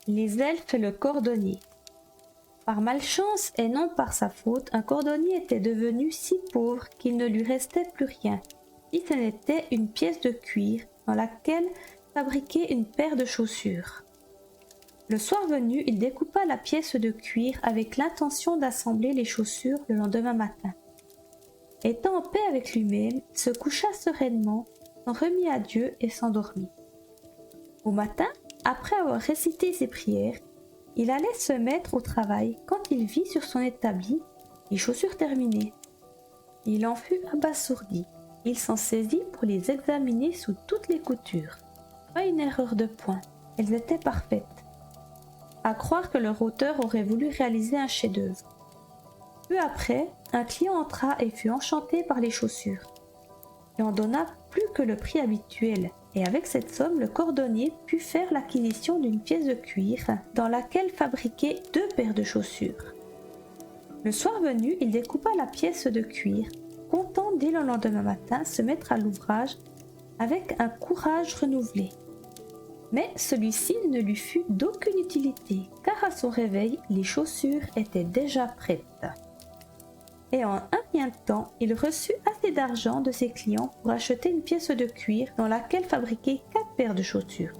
Les elfes et le cordonnier. Par malchance et non par sa faute, un cordonnier était devenu si pauvre qu'il ne lui restait plus rien, si ce n'était une pièce de cuir dans laquelle fabriquer une paire de chaussures. Le soir venu, il découpa la pièce de cuir avec l'intention d'assembler les chaussures le lendemain matin. Étant en paix avec lui-même, il se coucha sereinement, s'en remit à Dieu et s'endormit. Au matin, après avoir récité ses prières, il allait se mettre au travail quand il vit sur son établi les chaussures terminées. Il en fut abasourdi. Il s'en saisit pour les examiner sous toutes les coutures. Pas une erreur de point, elles étaient parfaites. À croire que leur auteur aurait voulu réaliser un chef-d'œuvre. Peu après, un client entra et fut enchanté par les chaussures. Il en donna plus que le prix habituel, et avec cette somme, le cordonnier put faire l'acquisition d'une pièce de cuir dans laquelle fabriquer 2 paires de chaussures. Le soir venu, il découpa la pièce de cuir, comptant dès le lendemain matin se mettre à l'ouvrage avec un courage renouvelé. Mais celui-ci ne lui fut d'aucune utilité, car à son réveil, les chaussures étaient déjà prêtes. Et en un rien de temps, il reçut assez d'argent de ses clients pour acheter une pièce de cuir dans laquelle fabriquer 4 paires de chaussures.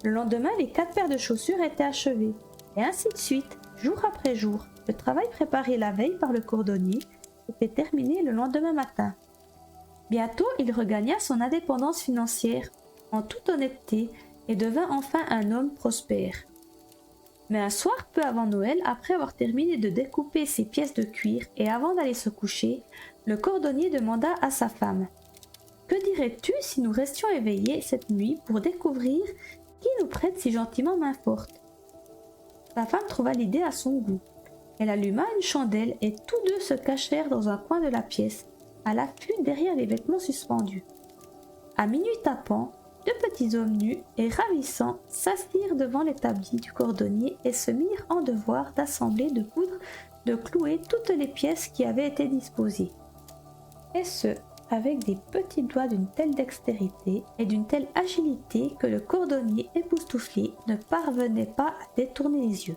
Le lendemain, les 4 paires de chaussures étaient achevées, et ainsi de suite, jour après jour. Le travail préparé la veille par le cordonnier était terminé le lendemain matin. Bientôt, il regagna son indépendance financière en toute honnêteté et devint enfin un homme prospère. Mais un soir, peu avant Noël, après avoir terminé de découper ses pièces de cuir et avant d'aller se coucher, le cordonnier demanda à sa femme : « Que dirais-tu si nous restions éveillés cette nuit pour découvrir qui nous prête si gentiment main forte ?» Sa femme trouva l'idée à son goût. Elle alluma une chandelle et tous deux se cachèrent dans un coin de la pièce, à l'affût derrière les vêtements suspendus. À minuit tapant, 2 petits hommes nus et ravissants s'assirent devant l'établi du cordonnier et se mirent en devoir d'assembler, de coudre, de clouer toutes les pièces qui avaient été disposées. Et ce, avec des petits doigts d'une telle dextérité et d'une telle agilité que le cordonnier époustouflé ne parvenait pas à détourner les yeux.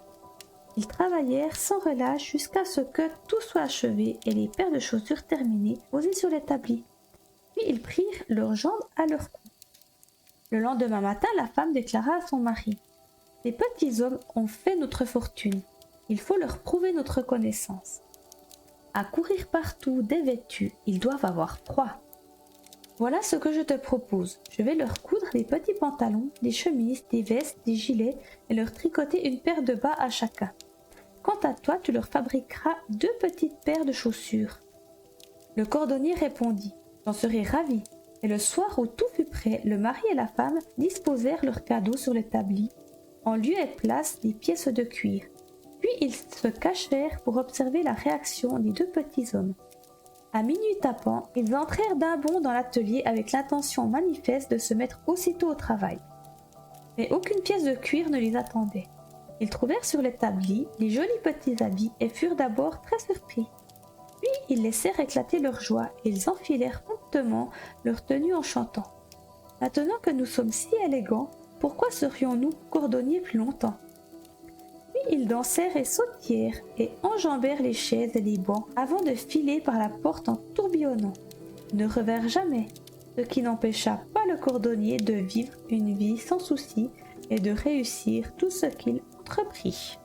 Ils travaillèrent sans relâche jusqu'à ce que tout soit achevé et les paires de chaussures terminées posées sur l'établi. Puis ils prirent leurs jambes à leur cou. Le lendemain matin, la femme déclara à son mari : « Les petits hommes ont fait notre fortune. Il faut leur prouver notre reconnaissance. À courir partout dévêtus, ils doivent avoir froid. Voilà ce que je te propose. Je vais leur coudre des petits pantalons, des chemises, des vestes, des gilets et leur tricoter une paire de bas à chacun. Quant à toi, tu leur fabriqueras 2 petites paires de chaussures. » Le cordonnier répondit : « J'en serai ravi. » Et le soir où tout fut prêt, le mari et la femme disposèrent leurs cadeaux sur l'établi, en lieu et place des pièces de cuir. Puis ils se cachèrent pour observer la réaction des 2 petits hommes. À minuit tapant, ils entrèrent d'un bond dans l'atelier avec l'intention manifeste de se mettre aussitôt au travail. Mais aucune pièce de cuir ne les attendait. Ils trouvèrent sur l'établi les jolis petits habits et furent d'abord très surpris. Puis ils laissèrent éclater leur joie et ils enfilèrent promptement leur tenue en chantant : « Maintenant que nous sommes si élégants, pourquoi serions-nous cordonniers plus longtemps ?» Puis ils dansèrent et sautillèrent et enjambèrent les chaises et les bancs avant de filer par la porte en tourbillonnant. Ils ne revinrent jamais, ce qui n'empêcha pas le cordonnier de vivre une vie sans souci et de réussir tout ce qu'il entreprit.